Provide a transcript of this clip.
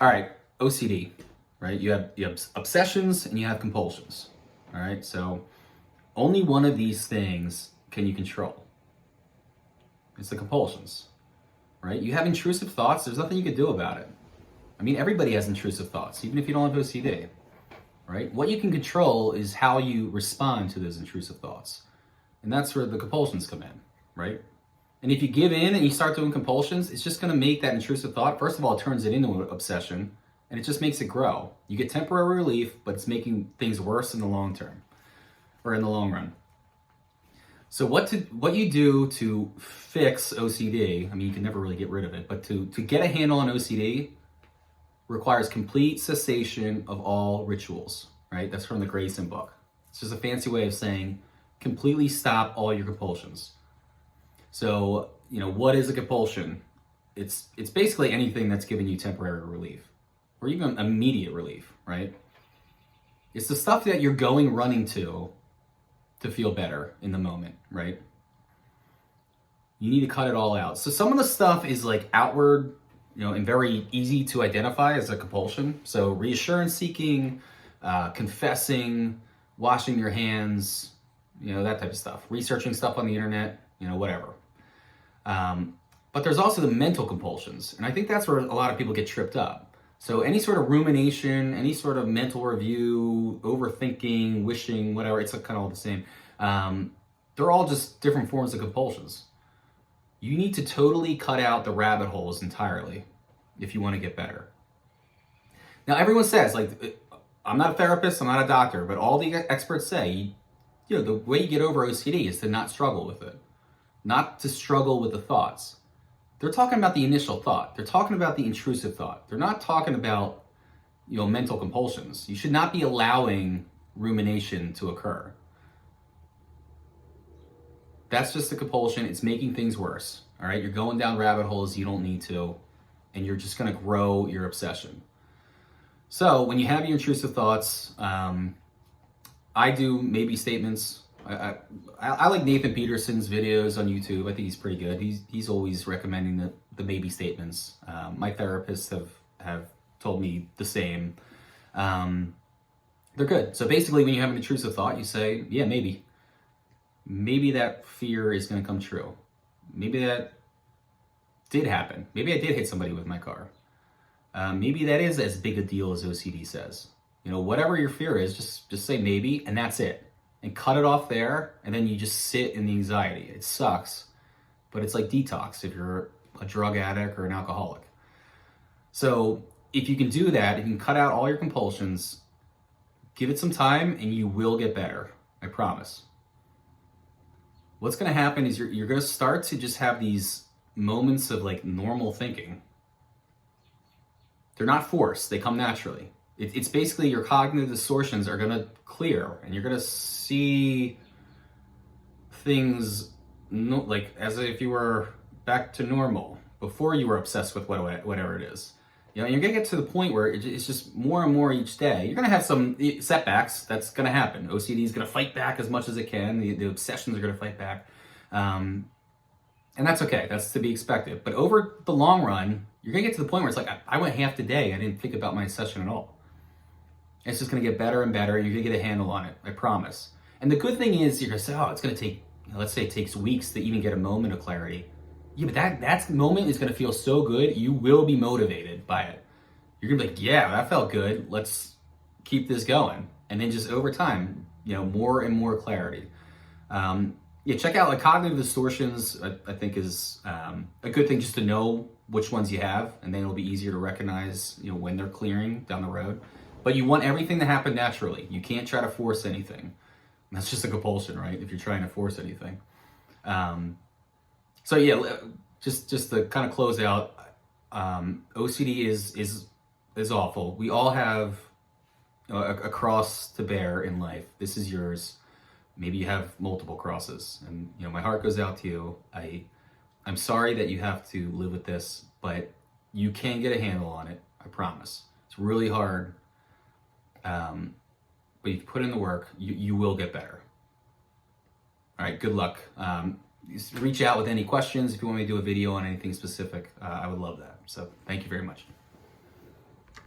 All right, OCD, right? You have obsessions and you have compulsions. All right, so only one of these things can you control. It's the compulsions, right? You have intrusive thoughts. There's nothing you can do about it. I mean, everybody has intrusive thoughts, even if you don't have OCD, right? What you can control is how you respond to those intrusive thoughts, and that's where the compulsions come in, right? And if you give in and you start doing compulsions, it's just going to make that intrusive thought. First of all, it turns it into an obsession, and it just makes it grow. You get temporary relief, but it's making things worse in the long term, or in the long run. So what you do to fix OCD? I mean, you can never really get rid of it, but to get a handle on OCD requires complete cessation of all rituals. Right? That's from the Grayson book. It's just a fancy way of saying completely stop all your compulsions. So, what is a compulsion? It's basically anything that's giving you temporary relief or even immediate relief, right? It's the stuff that you're running to feel better in the moment, right? You need to cut it all out. So some of the stuff is like outward, and very easy to identify as a compulsion. So reassurance seeking, confessing, washing your hands, that type of stuff. Researching stuff on the internet, whatever. But there's also the mental compulsions. And I think that's where a lot of people get tripped up. So any sort of rumination, any sort of mental review, overthinking, wishing, whatever, it's kind of all the same. They're all just different forms of compulsions. You need to totally cut out the rabbit holes entirely if you want to get better. Now, everyone says, I'm not a therapist, I'm not a doctor, but all the experts say, the way you get over OCD is to not struggle with it, not to struggle with the thoughts. They're talking about the initial thought. They're talking about the intrusive thought. They're not talking about, mental compulsions. You should not be allowing rumination to occur. That's just a compulsion. It's making things worse. All right. You're going down rabbit holes you don't need to, and you're just going to grow your obsession. So when you have your intrusive thoughts, I do maybe statements. I like Nathan Peterson's videos on YouTube. I think he's pretty good. He's always recommending the maybe statements. My therapists have told me the same. They're good. So basically, when you have an intrusive thought, you say, yeah, maybe. Maybe that fear is going to come true. Maybe that did happen. Maybe I did hit somebody with my car. Maybe that is as big a deal as OCD says. Whatever your fear is, just say maybe, and that's it. And cut it off there, and then you just sit in the anxiety. It sucks, but it's like detox if you're a drug addict or an alcoholic. So if you can do that, if you can cut out all your compulsions, give it some time, and you will get better. I promise. What's going to happen is you're going to start to just have these moments of normal thinking. They're not forced. They come naturally. It's basically your cognitive distortions are going to clear, and you're going to see things as if you were back to normal before you were obsessed with whatever it is. And you're going to get to the point where it's just more and more each day. You're going to have some setbacks. That's going to happen. OCD is going to fight back as much as it can. The obsessions are going to fight back. And that's okay. That's to be expected. But over the long run, you're going to get to the point where it's I went half the day. I didn't think about my obsession at all. It's just going to get better and better. You're going to get a handle on it. I promise. And the good thing is you're going to say, it's going to take, let's say it takes weeks to even get a moment of clarity. Yeah, but that moment is going to feel so good. You will be motivated by it. You're going to be like, yeah, that felt good. Let's keep this going. And then just over time, more and more clarity. Check out cognitive distortions. I think is a good thing just to know which ones you have, and then it'll be easier to recognize, when they're clearing down the road. But you want everything to happen naturally. You can't try to force anything. That's just a compulsion, right? If you're trying to force anything. Just to kind of close out, OCD is awful. We all have a cross to bear in life. This is yours. Maybe you have multiple crosses, and my heart goes out to you. I'm sorry that you have to live with this, but you can get a handle on it. I promise. It's really hard. But if you put in the work, you will get better. All right, good luck. Reach out with any questions. If you want me to do a video on anything specific, I would love that. So thank you very much.